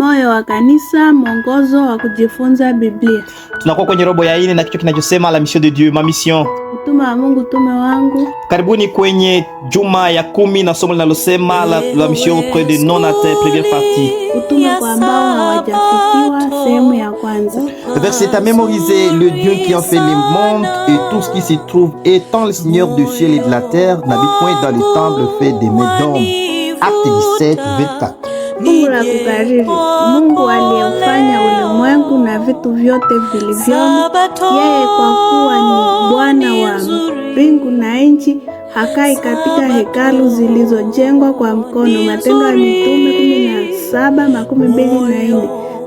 Moyo wa kanisa, mwongozo wa kujifunza Biblia. Tunakuwa kwenye robo ya 4 na kichwa kinachosema la mission de Dieu, ma mission. Utume wa Mungu, utume wangu. Karibuni kwenye juma ya 10 na somo linalosema la mission auprès des non atteints, première partie. Utume kwa ambao hawajafikiwa, sehemu ya kwanza. Le verset est à mémoriser: le Dieu qui a fait les mondes et tout ce qui s'y trouve, étant le Seigneur du ciel et de la terre, n'habite point dans les temples faits des mains d'hommes. Acte 17, 24. Fungu la kukariri. Mungu aliyeufanya ulimwengu na vitu vyote vilivyomo, yeye kwa kuwa ni Bwana wa mbingu na nchi, hakai katika hekalu zilizojengwa kwa mkono. Matendo ya Mitume 17:24.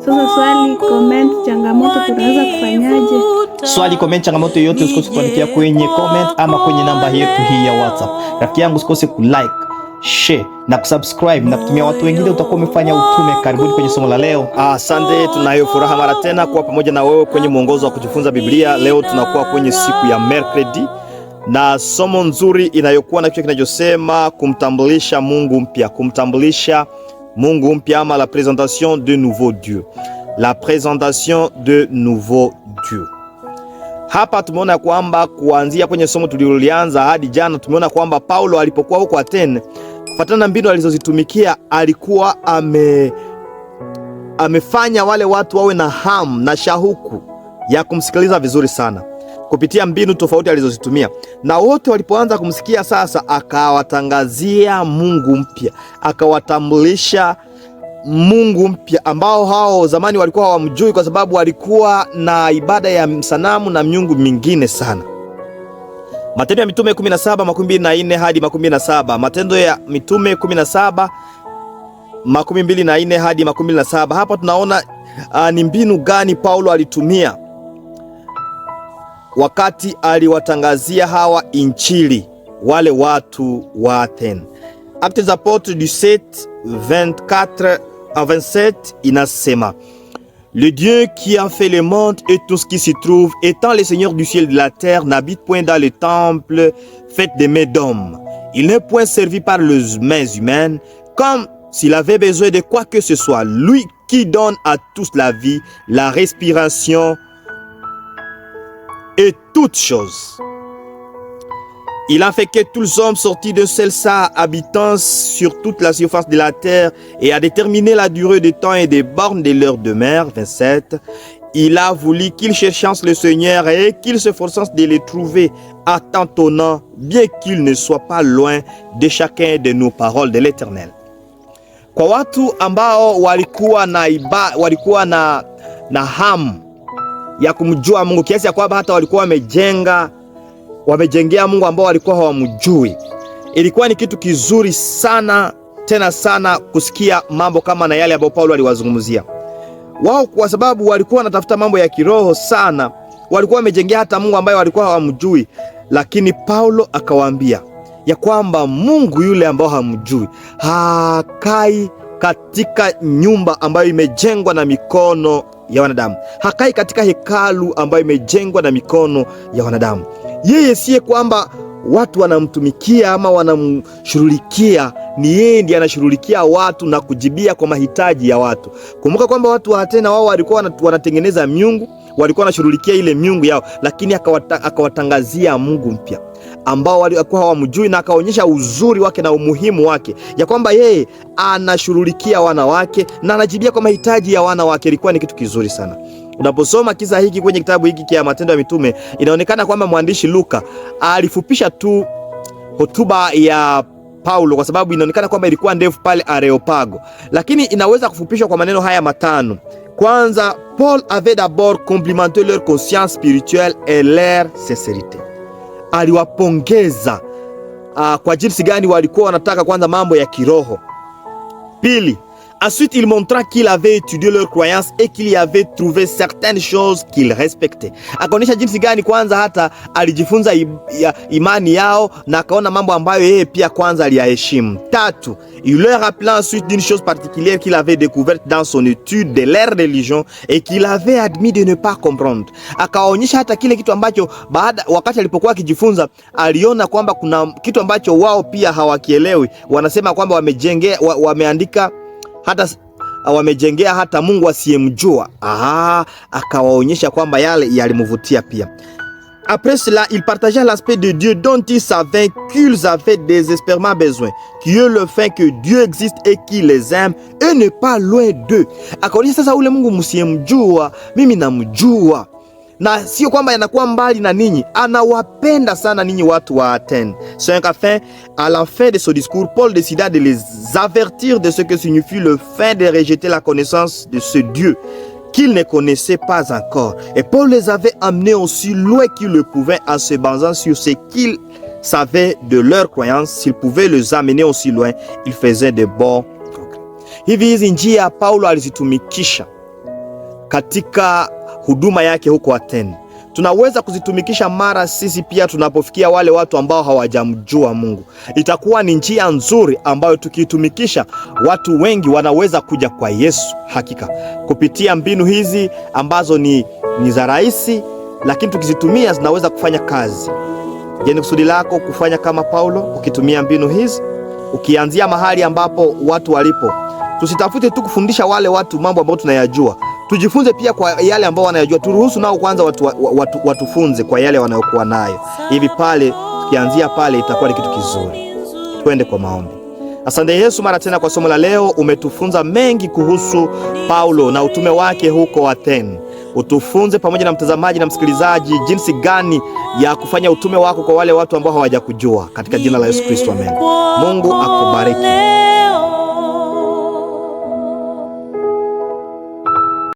Sasa swali, comment, changamoto, tunaweza kufanyaje? Swali, comment, changamoto yote usikose kuandikia kwenye comment ama kwenye namba yetu hii ya WhatsApp. Rafiki yangu, usikose kulike, share na kusubscribe na kutumia watu wengine, utakuwa umefanya utume. Karibuni kwenye somo la leo. Asante, tunayo furaha mara tena kuwa pamoja na wewe kwenye mwongozo wa kujifunza Biblia. Leo tunakuwa kwenye siku ya mercredi na somo nzuri inayokuwa na kichwa kinachosema kumtambulisha Mungu mpya. Kumtambulisha Mungu mpya ama la présentation de nouveau Dieu. La présentation de nouveau Dieu. Hapa tumeona kwamba kuanzia kwenye somo tulilolianza hadi jana tumeona kwamba Paulo alipokuwa huko Athene, kufuatana na mbinu alizozitumikia, alikuwa amefanya wale watu wawe na hamu na shauku ya kumsikiliza vizuri sana kupitia mbinu tofauti alizozitumia. Na wote walipoanza kumsikia sasa, akawatangazia Mungu mpya, akawatambulisha Mungu mpya ambao hao zamani walikuwa hawamjui, kwa sababu walikuwa na ibada ya sanamu na miungu mingine sana. Matendo ya Mitume 17:24 hadi 27. Matendo ya Mitume 17:24 hadi 27. Hapa tunaona ni mbinu gani Paulo alitumia wakati aliwatangazia hawa injili wale watu wa Athene. Actes des Apôtres 17:24-27 inasema: le Dieu qui a fait les mondes et tout ce qui s'y trouve, étant le Seigneur du ciel et de la terre, n'habite point dans les temples faits des mains d'hommes. Il n'est point servi par les mains humaines, comme s'il avait besoin de quoi que ce soit. Lui qui donne à tous la vie, la respiration et toutes choses. Il a fait que tous les hommes sortis d'un seul sein, habitant sur toute la surface de la terre, et a déterminé la durée des temps et des bornes de leur demeure. 27. Il a voulu qu'ils cherchassent le Seigneur et qu'ils s'efforçassent de le trouver, attentonnant, bien qu'il ne soit pas loin de chacun de nos paroles de l'Éternel. Kwa watu ambao walikuwa na hamu ya kumjua Mungu kiasi ya kwamba hata walikuwa wamejengea Mungu ambao walikuwa hawamjui, ilikuwa ni kitu kizuri sana tena sana kusikia mambo kama na yale ambayo Paulo aliwazungumzia wao, kwa sababu walikuwa wanatafuta mambo ya kiroho sana. Walikuwa wamejengea hata Mungu ambaye walikuwa hawamjui, lakini Paulo akawaambia ya kwamba Mungu yule ambao hamjui hakai katika nyumba ambayo imejengwa na mikono ya wanadamu, hakai katika hekalu ambayo imejengwa na mikono ya wanadamu. Yeye siye kwamba watu wanamtumikia ama wanamshughulikia, ni yeye ndiye anashughulikia watu na kujibia kwa mahitaji ya watu. Kumbuka kwamba watu wa Athene wao walikuwa wanatengeneza miungu, walikuwa wanashughulikia ile miungu yao, lakini akawatangazia Mungu mpya ambao walikuwa hawamjui, na akaonyesha uzuri wake na umuhimu wake, ya kwamba yeye anashughulikia wana wake na anajibia kwa mahitaji ya wana wake. Ilikuwa ni kitu kizuri sana. Unaposoma kisa hiki kwenye kitabu hiki cha Matendo ya Mitume, inaonekana kwamba mwandishi Luka alifupisha tu hotuba ya Paulo, kwa sababu inaonekana kwamba ilikuwa ndefu pale Areopago, lakini inaweza kufupishwa kwa maneno haya matano. Kwanza, Paul avait d'abord complimenté leur conscience spirituelle et leur sincérité. Aliwapongeza kwa jinsi gani walikuwa wanataka kwanza mambo ya kiroho. Pili, ensuite il montra qu'il avait étudié leur croyance et qu'il y avait trouvé certaines choses qu'il respectait. Akaonyesha jinsi gani kwanza hata alijifunza imani yao na akaona mambo ambayo yeye pia kwanza aliyaheshimu. Tatu, il leur rappela ensuite d'une chose particulière qu'il avait découverte dans son étude de leur religion et qu'il avait admis de ne pas comprendre. Akaonyesha hata kile kitu ambacho wakati alipokuwa akijifunza aliona kwamba kuna kitu ambacho wao pia hawakielewi. Wanasema kwamba wameandika hata wamejengea hata Mungu asiyemjua. Akawaonyesha kwamba yale yalimvutia pia. Après cela, il partagea l'aspect de Dieu dont ils savaient qu'ils avaient désespérément besoin, qui est le fait que Dieu existe et qu'il les aime et n'est pas loin d'eux. Akaonyesha sasa ule Mungu msiyemjua, mimi namjua. Na sio kwamba yanakuwa mbali na ninyi, anawapenda sana ninyi watu wa Athènes. C'est qu'à à la fin de ce discours, Paul décida de les avertir de ce que signifie le fait de rejeter la connaissance de ce Dieu qu'ils ne connaissaient pas encore. Et Paul les avait amenés aussi loin qu'ils le pouvaient en se basant sur ce qu'ils savaient de leur croyance. S'ils pouvaient les amener aussi loin, ils faisaient de bons progrès. Hivi njia Paulo alizitumikisha katika huduma yake huko Athene. Tunaweza kuzitumikisha mara sisi pia tunapofikia wale watu ambao hawajamjua Mungu. Itakuwa ni njia nzuri ambayo tukitumikisha watu wengi wanaweza kuja kwa Yesu hakika. Kupitia mbinu hizi ambazo ni za rahisi, lakini tukizitumia zinaweza kufanya kazi. Je, ni kusudi lako kufanya kama Paulo ukitumia mbinu hizi? Ukianzia mahali ambapo watu walipo. Tusitafute tu kufundisha wale watu mambo ambayo tunayajua. Tujifunze pia kwa yale ambao wanayajua. Turuhusu nao kwanza watufunze kwa yale wanayokuwa nayo. Hivi pale tukianzia pale itakuwa ni kitu kizuri. Twende kwa maombi. Asante Yesu mara tena kwa somo la leo. Umetufunza mengi kuhusu Paulo na utume wake huko Athene. Utufunze pamoja na mtazamaji na msikilizaji jinsi gani ya kufanya utume wako kwa wale watu ambao hawajakujua, katika jina la Yesu Kristo, amen. Mungu akubariki.